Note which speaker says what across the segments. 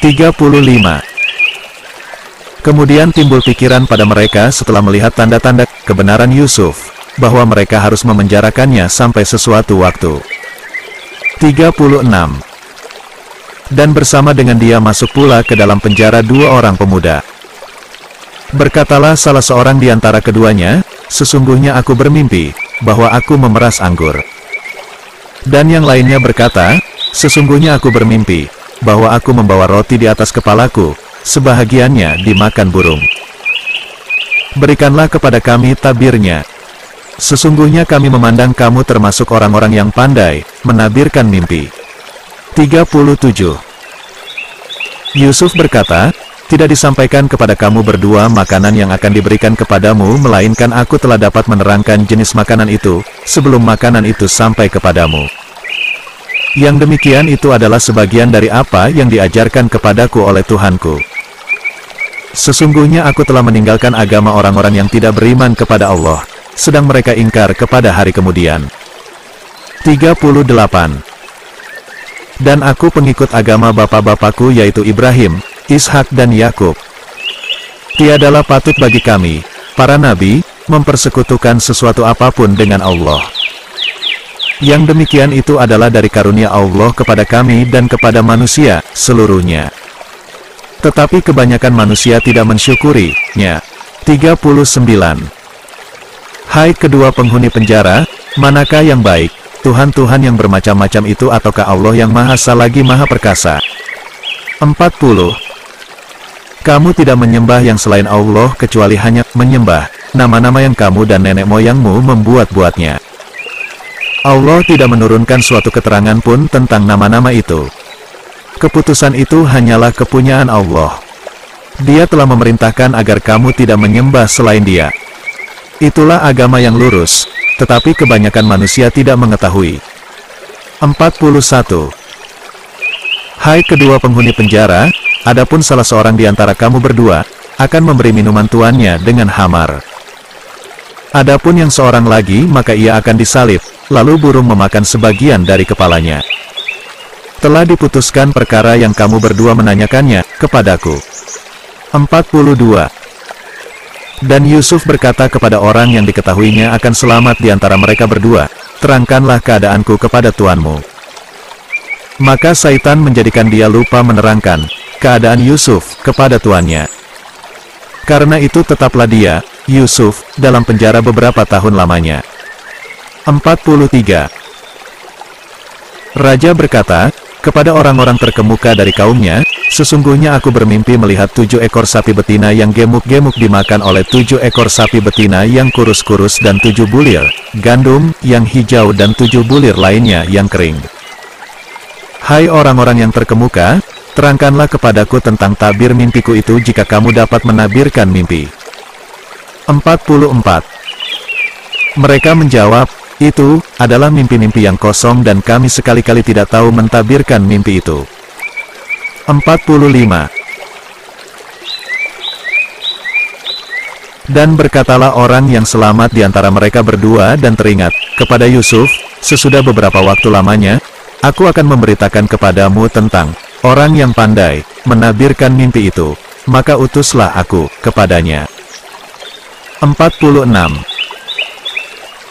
Speaker 1: 35. Kemudian timbul pikiran pada mereka setelah melihat tanda-tanda kebenaran Yusuf, bahwa mereka harus memenjarakannya sampai sesuatu waktu. 36. Dan bersama dengan dia masuk pula ke dalam penjara 2 orang pemuda. Berkatalah salah seorang di antara keduanya, sesungguhnya aku bermimpi, bahwa aku memeras anggur. Dan yang lainnya berkata, sesungguhnya aku bermimpi, bahwa aku membawa roti di atas kepalaku, sebahagiannya dimakan burung. Berikanlah kepada kami tabirnya. Sesungguhnya kami memandang kamu termasuk orang-orang yang pandai, menabirkan mimpi. 37. Yusuf berkata, tidak disampaikan kepada kamu berdua makanan yang akan diberikan kepadamu, melainkan aku telah dapat menerangkan jenis makanan itu, sebelum makanan itu sampai kepadamu. Yang demikian itu adalah sebagian dari apa yang diajarkan kepadaku oleh Tuhanku. Sesungguhnya aku telah meninggalkan agama orang-orang yang tidak beriman kepada Allah, sedang mereka ingkar kepada hari kemudian. 38. Dan aku pengikut agama bapa-bapakku yaitu Ibrahim, Ishak dan Yakub. Tiadalah patut bagi kami, para nabi, mempersekutukan sesuatu apapun dengan Allah. Yang demikian itu adalah dari karunia Allah kepada kami dan kepada manusia seluruhnya. Tetapi kebanyakan manusia tidak mensyukurinya. 39. Hai kedua penghuni penjara, manakah yang baik, Tuhan-Tuhan yang bermacam-macam itu ataukah Allah yang Maha Esa lagi Maha Perkasa? 40. Kamu tidak menyembah yang selain Allah kecuali hanya menyembah nama-nama yang kamu dan nenek moyangmu membuat-buatnya. Allah tidak menurunkan suatu keterangan pun tentang nama-nama itu. Keputusan itu hanyalah kepunyaan Allah. Dia telah memerintahkan agar kamu tidak menyembah selain Dia. Itulah agama yang lurus, tetapi kebanyakan manusia tidak mengetahui. 41. Hai kedua penghuni penjara, adapun salah seorang di antara kamu berdua, akan memberi minuman tuannya dengan hamar. Adapun yang seorang lagi maka ia akan disalib, lalu burung memakan sebagian dari kepalanya. Telah diputuskan perkara yang kamu berdua menanyakannya kepadaku. 42. Dan Yusuf berkata kepada orang yang diketahuinya akan selamat di antara mereka berdua, terangkanlah keadaanku kepada tuanmu. Maka Syaitan menjadikan dia lupa menerangkan keadaan Yusuf kepada tuannya. Karena itu tetaplah dia, Yusuf, dalam penjara beberapa tahun lamanya. 43. Raja berkata kepada orang-orang terkemuka dari kaumnya, sesungguhnya aku bermimpi melihat 7 ekor sapi betina yang gemuk-gemuk dimakan oleh 7 ekor sapi betina yang kurus-kurus dan 7 bulir gandum yang hijau dan 7 bulir lainnya yang kering. Hai orang-orang yang terkemuka, terangkanlah kepadaku tentang tabir mimpiku itu jika kamu dapat menabirkan mimpi. 44. Mereka menjawab, itu adalah mimpi-mimpi yang kosong dan kami sekali-kali tidak tahu mentabirkan mimpi itu. 45. Dan berkatalah orang yang selamat di antara mereka berdua dan teringat kepada Yusuf, sesudah beberapa waktu lamanya, aku akan memberitakan kepadamu tentang orang yang pandai menabirkan mimpi itu, maka utuslah aku kepadanya. 46.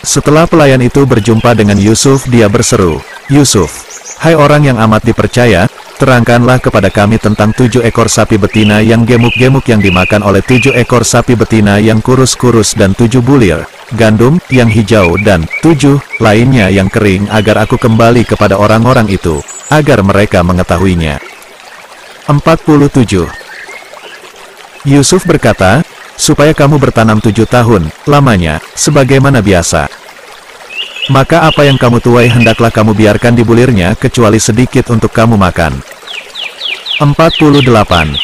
Speaker 1: Setelah pelayan itu berjumpa dengan Yusuf, dia berseru, Yusuf, hai orang yang amat dipercaya, terangkanlah kepada kami tentang 7 ekor sapi betina yang gemuk-gemuk yang dimakan oleh 7 ekor sapi betina yang kurus-kurus dan 7 bulir gandum yang hijau dan 7 lainnya yang kering, agar aku kembali kepada orang-orang itu, agar mereka mengetahuinya. 47. Yusuf berkata, supaya kamu bertanam 7 tahun lamanya, sebagaimana biasa. Maka apa yang kamu tuai hendaklah kamu biarkan di bulirnya, kecuali sedikit untuk kamu makan. 48.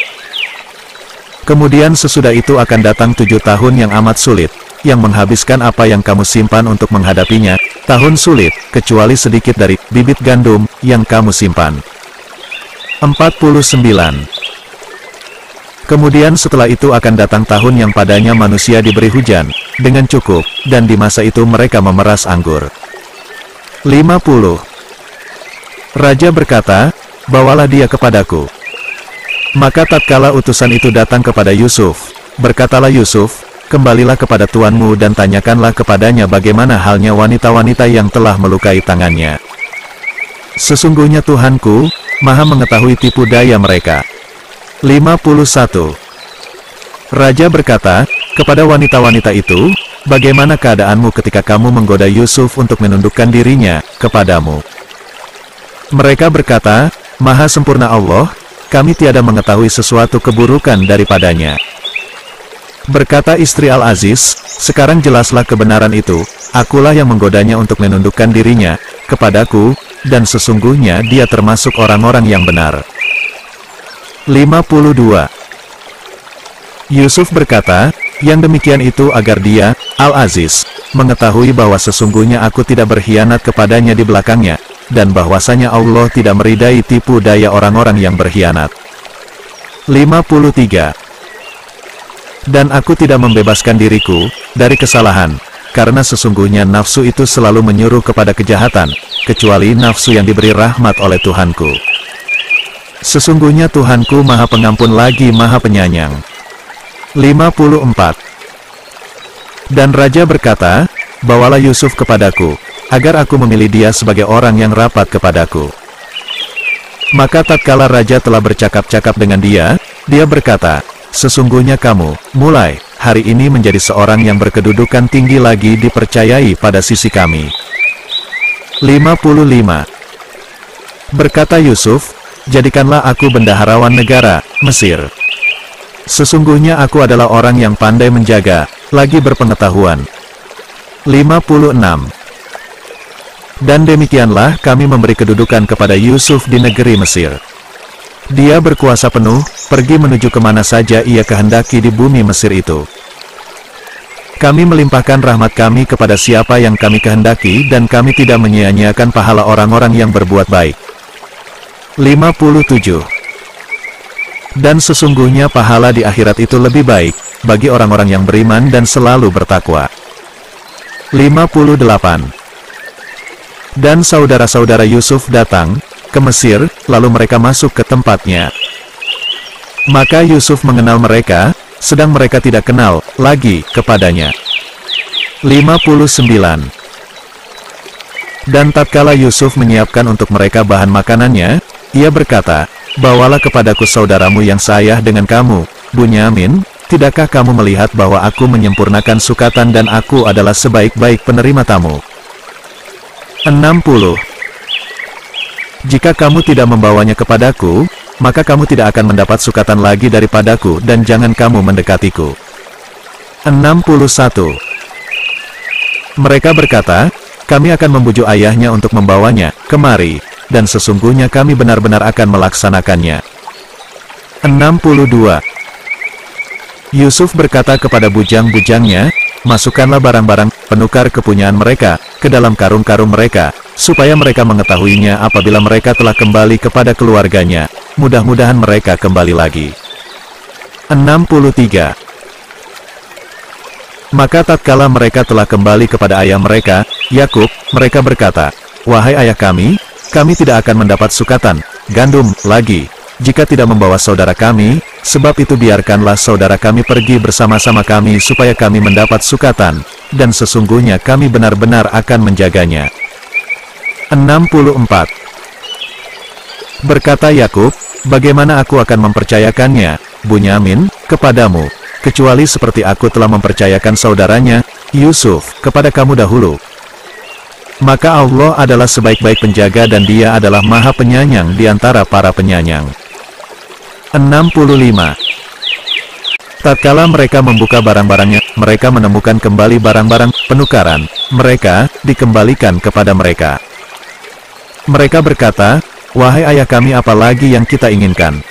Speaker 1: Kemudian sesudah itu akan datang 7 tahun yang amat sulit, yang menghabiskan apa yang kamu simpan untuk menghadapinya, tahun sulit, kecuali sedikit dari bibit gandum yang kamu simpan. 49. Kemudian setelah itu akan datang tahun yang padanya manusia diberi hujan dengan cukup, dan di masa itu mereka memeras anggur. 50. Raja berkata, bawalah dia kepadaku. Maka tatkala utusan itu datang kepada Yusuf, berkatalah Yusuf, kembalilah kepada tuanmu dan tanyakanlah kepadanya bagaimana halnya wanita-wanita yang telah melukai tangannya. Sesungguhnya Tuhanku, Maha mengetahui tipu daya mereka. 51. Raja berkata, kepada wanita-wanita itu, bagaimana keadaanmu ketika kamu menggoda Yusuf untuk menundukkan dirinya kepadamu? Mereka berkata, Maha sempurna Allah, kami tiada mengetahui sesuatu keburukan daripadanya. Berkata istri Al-Aziz, sekarang jelaslah kebenaran itu, akulah yang menggodanya untuk menundukkan dirinya kepadaku, dan sesungguhnya dia termasuk orang-orang yang benar. 52. Yusuf berkata, yang demikian itu agar dia, Al-Aziz, mengetahui bahwa sesungguhnya aku tidak berkhianat kepadanya di belakangnya, dan bahwasanya Allah tidak meridai tipu daya orang-orang yang berkhianat. 53. Dan aku tidak membebaskan diriku dari kesalahan, karena sesungguhnya nafsu itu selalu menyuruh kepada kejahatan, kecuali nafsu yang diberi rahmat oleh Tuhanku. Sesungguhnya Tuhanku Maha Pengampun lagi Maha Penyayang. 54. Dan Raja berkata, bawalah Yusuf kepadaku, agar aku memilih dia sebagai orang yang rapat kepadaku. Maka tatkala Raja telah bercakap-cakap dengan dia berkata, sesungguhnya kamu, mulai hari ini menjadi seorang yang berkedudukan tinggi lagi dipercayai pada sisi kami. 55. Berkata Yusuf, jadikanlah aku bendaharawan negara Mesir. Sesungguhnya aku adalah orang yang pandai menjaga, lagi berpengetahuan. 56. Dan demikianlah kami memberi kedudukan kepada Yusuf di negeri Mesir. Dia berkuasa penuh, pergi menuju kemana saja ia kehendaki di bumi Mesir itu. Kami melimpahkan rahmat kami kepada siapa yang kami kehendaki dan kami tidak menyia-nyiakan pahala orang-orang yang berbuat baik. 57. Dan sesungguhnya pahala di akhirat itu lebih baik, bagi orang-orang yang beriman dan selalu bertakwa. 58. Dan saudara-saudara Yusuf datang ke Mesir, lalu mereka masuk ke tempatnya. Maka Yusuf mengenal mereka, sedang mereka tidak kenal lagi kepadanya. 59. Dan tatkala Yusuf menyiapkan untuk mereka bahan makanannya, ia berkata, bawalah kepadaku saudaramu yang seayah dengan kamu, Bunyamin, tidakkah kamu melihat bahwa aku menyempurnakan sukatan dan aku adalah sebaik-baik penerima tamu? 60. Jika kamu tidak membawanya kepadaku, maka kamu tidak akan mendapat sukatan lagi daripadaku dan jangan kamu mendekatiku. 61. Mereka berkata, kami akan membujuk ayahnya untuk membawanya kemari, dan sesungguhnya kami benar-benar akan melaksanakannya. 62. Yusuf berkata kepada bujang-bujangnya, masukkanlah barang-barang penukar kepunyaan mereka ke dalam karung-karung mereka, supaya mereka mengetahuinya apabila mereka telah kembali kepada keluarganya. Mudah-mudahan mereka kembali lagi. 63. Maka tatkala mereka telah kembali kepada ayah mereka, Yakub, mereka berkata, wahai ayah kami tidak akan mendapat sukatan gandum lagi jika tidak membawa saudara kami, sebab itu biarkanlah saudara kami pergi bersama-sama kami supaya kami mendapat sukatan, dan sesungguhnya kami benar-benar akan menjaganya. 64. Berkata Yakub, bagaimana aku akan mempercayakannya, Bunyamin, kepadamu, kecuali seperti aku telah mempercayakan saudaranya, Yusuf, kepada kamu dahulu. Maka Allah adalah sebaik-baik penjaga dan dia adalah Maha Penyayang di antara para penyayang. 65. Tatkala mereka membuka barang-barangnya, mereka menemukan kembali barang-barang penukaran mereka, dikembalikan kepada mereka. Mereka berkata, wahai ayah kami apa lagi yang kita inginkan?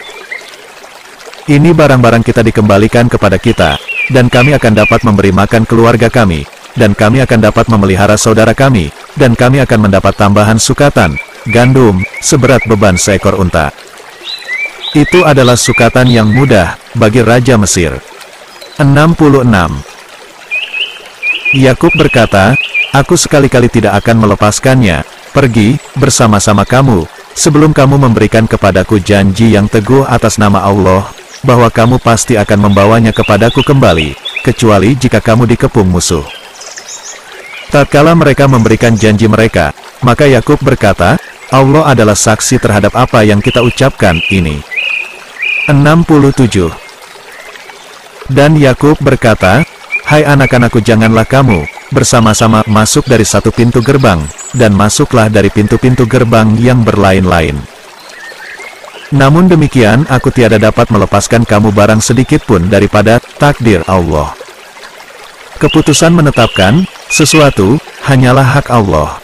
Speaker 1: Ini barang-barang kita dikembalikan kepada kita, dan kami akan dapat memberi makan keluarga kami, dan kami akan dapat memelihara saudara kami, dan kami akan mendapat tambahan sukatan, gandum, seberat beban seekor unta. Itu adalah sukatan yang mudah bagi Raja Mesir. 66. Yakub berkata, aku sekali-kali tidak akan melepaskannya, pergi bersama-sama kamu, sebelum kamu memberikan kepadaku janji yang teguh atas nama Allah, bahwa kamu pasti akan membawanya kepadaku kembali, kecuali jika kamu dikepung musuh. Tatkala mereka memberikan janji mereka, maka Yakub berkata, Allah adalah saksi terhadap apa yang kita ucapkan ini. 67. Dan Yakub berkata, hai anak-anakku, janganlah kamu bersama-sama masuk dari satu pintu gerbang, dan masuklah dari pintu-pintu gerbang yang berlain-lain. Namun demikian aku tiada dapat melepaskan kamu barang sedikit pun daripada takdir Allah. Keputusan menetapkan sesuatu hanyalah hak Allah.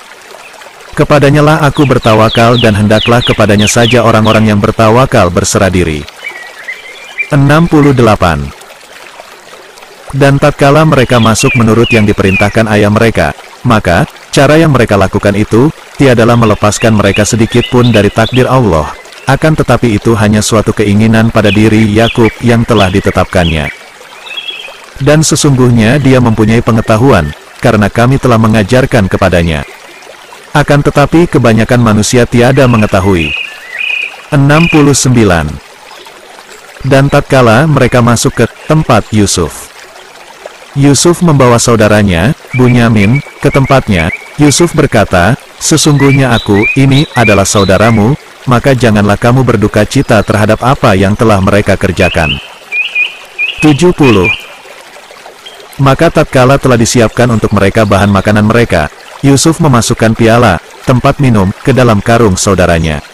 Speaker 1: Kepadanya lah aku bertawakal, dan hendaklah kepadanya saja orang-orang yang bertawakal berserah diri. 68. Dan tatkala mereka masuk menurut yang diperintahkan ayah mereka, maka cara yang mereka lakukan itu tiadalah melepaskan mereka sedikit pun dari takdir Allah. Akan tetapi itu hanya suatu keinginan pada diri Yakub yang telah ditetapkannya. Dan sesungguhnya dia mempunyai pengetahuan, karena kami telah mengajarkan kepadanya. Akan tetapi kebanyakan manusia tiada mengetahui. 69. Dan tatkala mereka masuk ke tempat Yusuf, Yusuf membawa saudaranya, Bunyamin, ke tempatnya. Yusuf berkata, sesungguhnya aku, ini, adalah saudaramu, maka janganlah kamu berduka cita terhadap apa yang telah mereka kerjakan. 70. Maka tatkala telah disiapkan untuk mereka bahan makanan mereka, Yusuf memasukkan piala, tempat minum, ke dalam karung saudaranya.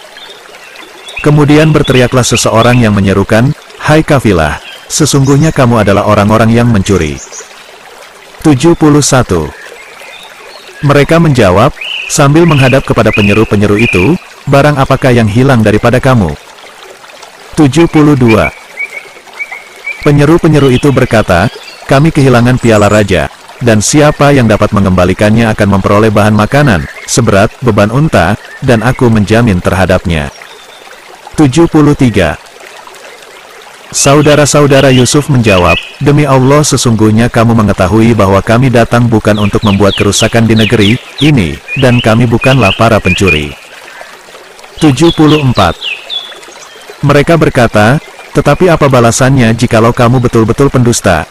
Speaker 1: Kemudian berteriaklah seseorang yang menyerukan, hai kafilah, sesungguhnya kamu adalah orang-orang yang mencuri. 71. Mereka menjawab, sambil menghadap kepada penyeru-penyeru itu, barang apakah yang hilang daripada kamu? 72. Penyeru-penyeru itu berkata, kami kehilangan piala raja, dan siapa yang dapat mengembalikannya akan memperoleh bahan makanan, seberat beban unta, dan aku menjamin terhadapnya. 73. Saudara-saudara Yusuf menjawab, demi Allah sesungguhnya kamu mengetahui bahwa kami datang bukan untuk membuat kerusakan di negeri ini, dan kami bukanlah para pencuri. 74. Mereka berkata, tetapi apa balasannya jikalau kamu betul-betul pendusta?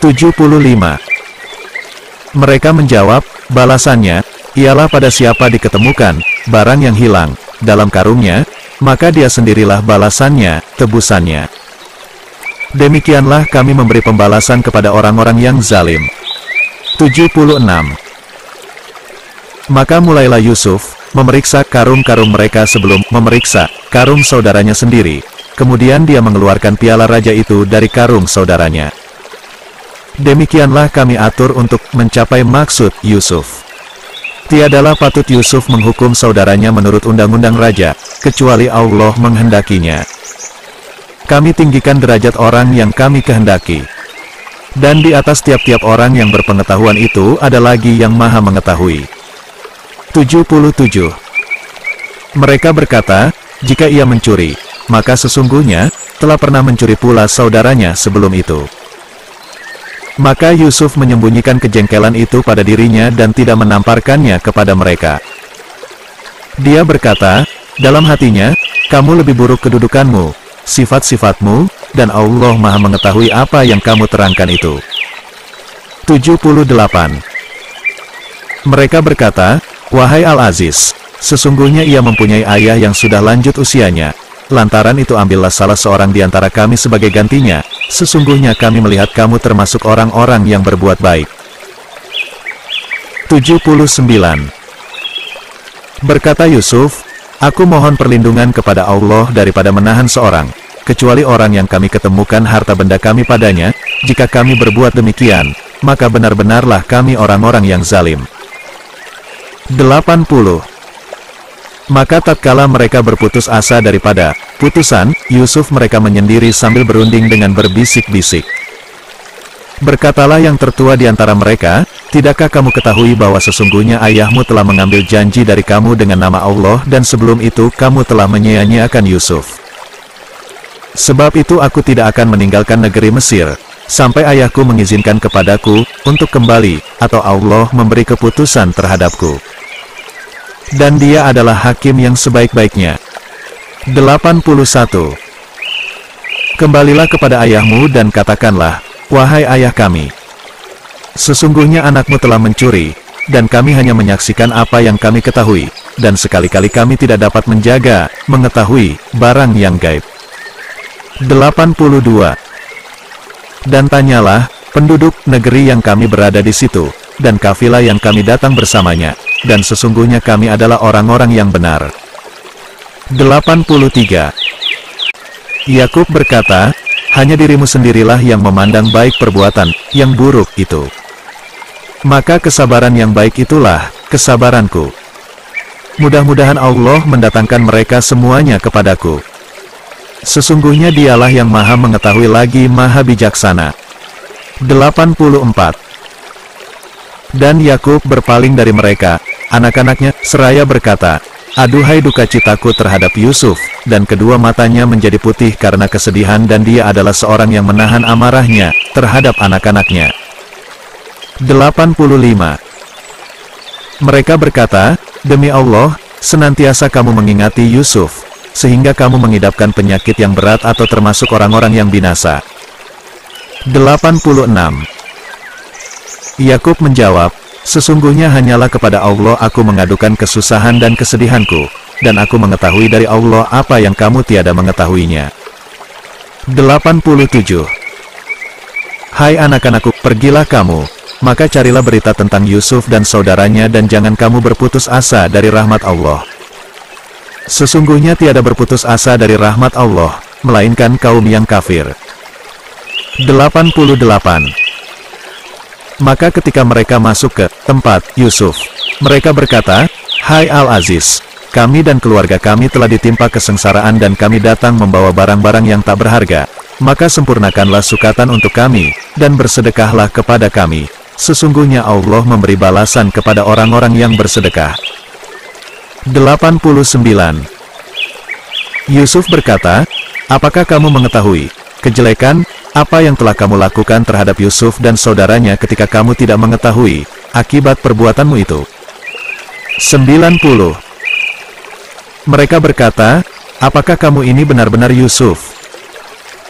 Speaker 1: 75. Mereka menjawab, balasannya, ialah pada siapa diketemukan barang yang hilang dalam karungnya, maka dia sendirilah balasannya, tebusannya. Demikianlah kami memberi pembalasan kepada orang-orang yang zalim. 76. Maka mulailah Yusuf memeriksa karung-karung mereka sebelum memeriksa karung saudaranya sendiri. Kemudian dia mengeluarkan piala raja itu dari karung saudaranya. Demikianlah kami atur untuk mencapai maksud Yusuf. Tiadalah patut Yusuf menghukum saudaranya menurut undang-undang raja, kecuali Allah menghendakinya. Kami tinggikan derajat orang yang kami kehendaki. Dan di atas tiap-tiap orang yang berpengetahuan itu ada lagi yang maha mengetahui. 77. Mereka berkata, jika ia mencuri, maka sesungguhnya telah pernah mencuri pula saudaranya sebelum itu. Maka Yusuf menyembunyikan kejengkelan itu pada dirinya dan tidak menamparkannya kepada mereka. Dia berkata, dalam hatinya, kamu lebih buruk kedudukanmu, sifat-sifatmu, dan Allah maha mengetahui apa yang kamu terangkan itu. 78. Mereka berkata, wahai Al-Aziz, sesungguhnya ia mempunyai ayah yang sudah lanjut usianya, lantaran itu ambillah salah seorang di antara kami sebagai gantinya, sesungguhnya kami melihat kamu termasuk orang-orang yang berbuat baik. 79. Berkata Yusuf, aku mohon perlindungan kepada Allah daripada menahan seorang, kecuali orang yang kami ketemukan harta benda kami padanya. Jika kami berbuat demikian, maka benar-benarlah kami orang-orang yang zalim. 80. Maka tatkala mereka berputus asa daripada putusan Yusuf, mereka menyendiri sambil berunding dengan berbisik-bisik. Berkatalah yang tertua di antara mereka, tidakkah kamu ketahui bahwa sesungguhnya ayahmu telah mengambil janji dari kamu dengan nama Allah, dan sebelum itu kamu telah menyia-nyiakan Yusuf. Sebab itu aku tidak akan meninggalkan negeri Mesir, sampai ayahku mengizinkan kepadaku untuk kembali, atau Allah memberi keputusan terhadapku. dan Dia adalah hakim yang sebaik-baiknya. 81. Kembalilah kepada ayahmu dan katakanlah, wahai ayah kami, sesungguhnya anakmu telah mencuri, dan kami hanya menyaksikan apa yang kami ketahui, dan sekali-kali kami tidak dapat menjaga, mengetahui, barang yang gaib. 82. Dan tanyalah, penduduk negeri yang kami berada di situ, dan kafilah yang kami datang bersamanya, dan sesungguhnya kami adalah orang-orang yang benar. 83. Yakub berkata, hanya dirimu sendirilah yang memandang baik perbuatan yang buruk itu. Maka kesabaran yang baik itulah kesabaranku. Mudah-mudahan Allah mendatangkan mereka semuanya kepadaku. Sesungguhnya Dialah yang maha mengetahui lagi maha bijaksana. 84. Dan Yakub berpaling dari mereka, anak-anaknya, seraya berkata, aduhai duka citaku terhadap Yusuf, dan kedua matanya menjadi putih karena kesedihan dan dia adalah seorang yang menahan amarahnya terhadap anak-anaknya. 85. Mereka berkata, demi Allah, senantiasa kamu mengingati Yusuf, sehingga kamu mengidapkan penyakit yang berat atau termasuk orang-orang yang binasa. 86. Yakub menjawab, sesungguhnya hanyalah kepada Allah aku mengadukan kesusahan dan kesedihanku, dan aku mengetahui dari Allah apa yang kamu tiada mengetahuinya. 87. Hai anak-anakku, pergilah kamu, maka carilah berita tentang Yusuf dan saudaranya dan jangan kamu berputus asa dari rahmat Allah. Sesungguhnya tiada berputus asa dari rahmat Allah, melainkan kaum yang kafir. 88. Maka ketika mereka masuk ke tempat Yusuf, mereka berkata, hai Al-Aziz, kami dan keluarga kami telah ditimpa kesengsaraan dan kami datang membawa barang-barang yang tak berharga. Maka sempurnakanlah sukatan untuk kami, dan bersedekahlah kepada kami. Sesungguhnya Allah memberi balasan kepada orang-orang yang bersedekah. 89. Yusuf berkata, apakah kamu mengetahui kejelekan apa yang telah kamu lakukan terhadap Yusuf dan saudaranya ketika kamu tidak mengetahui akibat perbuatanmu itu? 90. Mereka berkata, apakah kamu ini benar-benar Yusuf?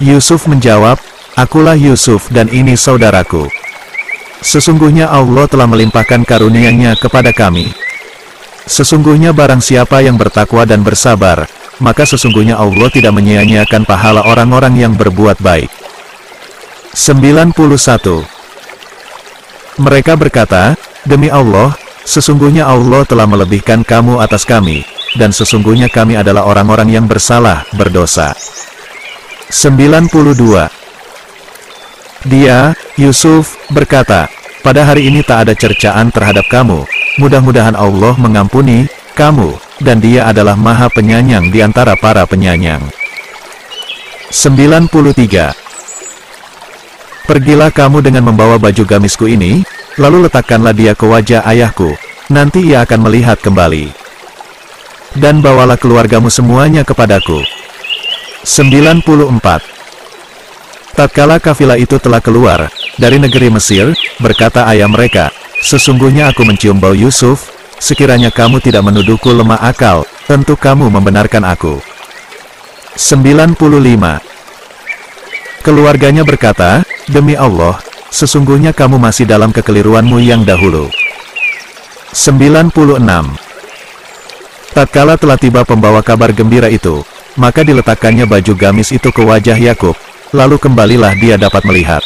Speaker 1: Yusuf menjawab, akulah Yusuf dan ini saudaraku. Sesungguhnya Allah telah melimpahkan karunia-Nya kepada kami. Sesungguhnya barang siapa yang bertakwa dan bersabar, maka sesungguhnya Allah tidak menyia-nyiakan pahala orang-orang yang berbuat baik. 91. Mereka berkata, demi Allah, sesungguhnya Allah telah melebihkan kamu atas kami, dan sesungguhnya kami adalah orang-orang yang bersalah, berdosa. 92. Dia, Yusuf, berkata, pada hari ini tak ada cercaan terhadap kamu, mudah-mudahan Allah mengampuni kamu, dan Dia adalah maha penyayang di antara para penyayang. 93. Pergilah kamu dengan membawa baju gamisku ini, lalu letakkanlah dia ke wajah ayahku, nanti ia akan melihat kembali. Dan bawalah keluargamu semuanya kepadaku. 94. Tatkala kafilah itu telah keluar dari negeri Mesir, berkata ayah mereka, sesungguhnya aku mencium bau Yusuf, sekiranya kamu tidak menuduhku lemah akal, tentu kamu membenarkan aku. 95. Keluarganya berkata, demi Allah, sesungguhnya kamu masih dalam kekeliruanmu yang dahulu. 96. Tatkala telah tiba pembawa kabar gembira itu, maka diletakkannya baju gamis itu ke wajah Yakub, lalu kembalilah dia dapat melihat.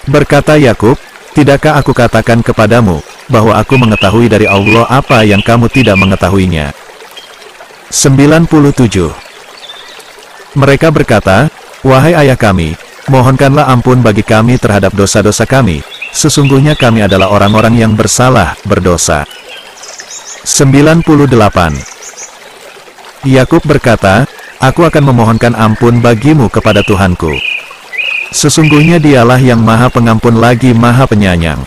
Speaker 1: Berkata Yakub, tidakkah aku katakan kepadamu, bahwa aku mengetahui dari Allah apa yang kamu tidak mengetahuinya? 97. Mereka berkata, wahai ayah kami, mohonkanlah ampun bagi kami terhadap dosa-dosa kami, sesungguhnya kami adalah orang-orang yang bersalah, berdosa. 98. Yakub berkata, aku akan memohonkan ampun bagimu kepada Tuhanku. Sesungguhnya Dialah yang maha pengampun lagi maha penyayang.